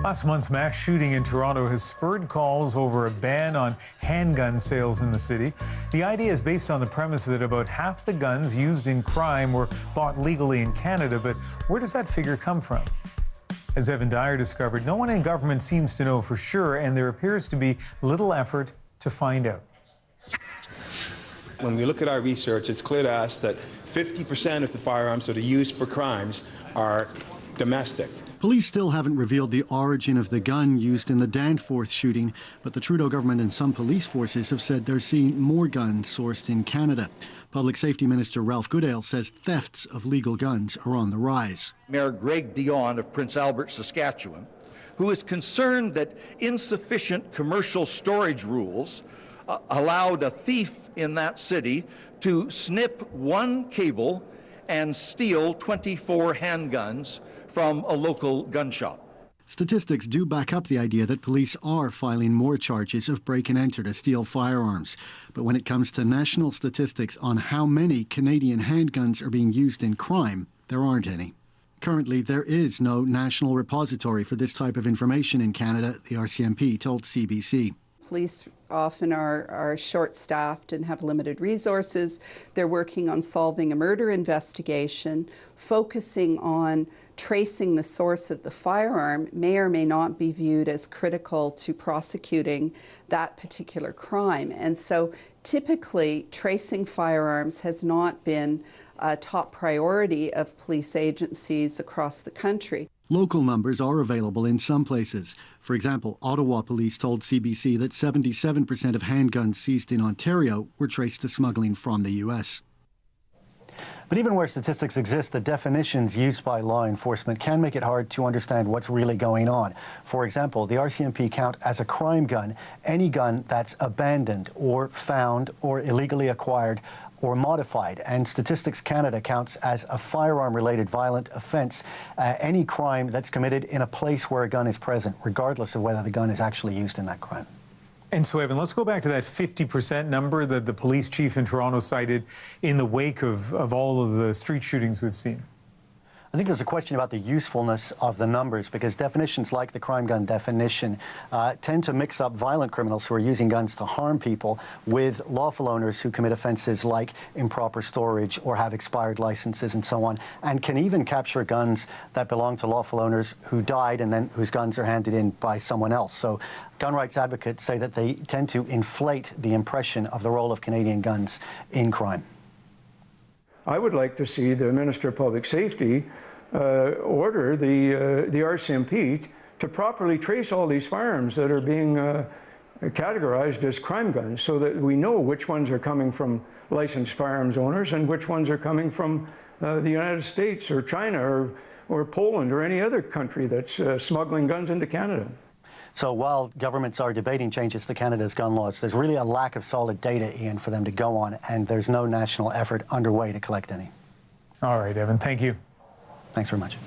Last month's mass shooting in Toronto has spurred calls over a ban on handgun sales in the city. The idea is based on the premise that about half the guns used in crime were bought legally in Canada, but where does that figure come from? As Evan Dyer discovered, no one in government seems to know for sure, and there appears to be little effort to find out. When we look at our research, it's clear to us that 50% of the firearms that are used for crimes are domestic. Police still haven't revealed the origin of the gun used in the Danforth shooting, but the Trudeau government and some police forces have said they're seeing more guns sourced in Canada. Public Safety Minister Ralph Goodale says thefts of legal guns are on the rise. Mayor Greg Dion of Prince Albert, Saskatchewan, who is concerned that insufficient commercial storage rules allowed a thief in that city to snip one cable and steal 24 handguns from a local gun shop. Statistics do back up the idea that police are filing more charges of break and enter to steal firearms. But when it comes to national statistics on how many Canadian handguns are being used in crime, there aren't any. Currently, there is no national repository for this type of information in Canada, the RCMP told CBC. Police often are short-staffed and have limited resources. They're working on solving a murder investigation. Focusing on tracing the source of the firearm may or may not be viewed as critical to prosecuting that particular crime. And so typically, tracing firearms has not been a top priority of police agencies across the country. Local numbers are available in some places. For example, Ottawa police told CBC that 77% of handguns seized in Ontario were traced to smuggling from the U.S. But even where statistics exist, the definitions used by law enforcement can make it hard to understand what's really going on. For example, the RCMP count as a crime gun any gun that's abandoned or found or illegally acquired or modified, and Statistics Canada counts as a firearm-related violent offence any crime that's committed in a place where a gun is present, regardless of whether the gun is actually used in that crime. And so, Evan, let's go back to that 50% number that the police chief in Toronto cited in the wake of all of the street shootings we've seen. I think there's a question about the usefulness of the numbers, because definitions like the crime gun definition tend to mix up violent criminals who are using guns to harm people with lawful owners who commit offences like improper storage or have expired licenses and so on, and can even capture guns that belong to lawful owners who died and then whose guns are handed in by someone else. So gun rights advocates say that they tend to inflate the impression of the role of Canadian guns in crime. I would like to see the Minister of Public Safety order the RCMP to properly trace all these firearms that are being categorized as crime guns, so that we know which ones are coming from licensed firearms owners and which ones are coming from the United States or China or Poland or any other country that's smuggling guns into Canada. So while governments are debating changes to Canada's gun laws, there's really a lack of solid data, Ian, for them to go on, and there's no national effort underway to collect any. All right, Evan, thank you. Thanks very much.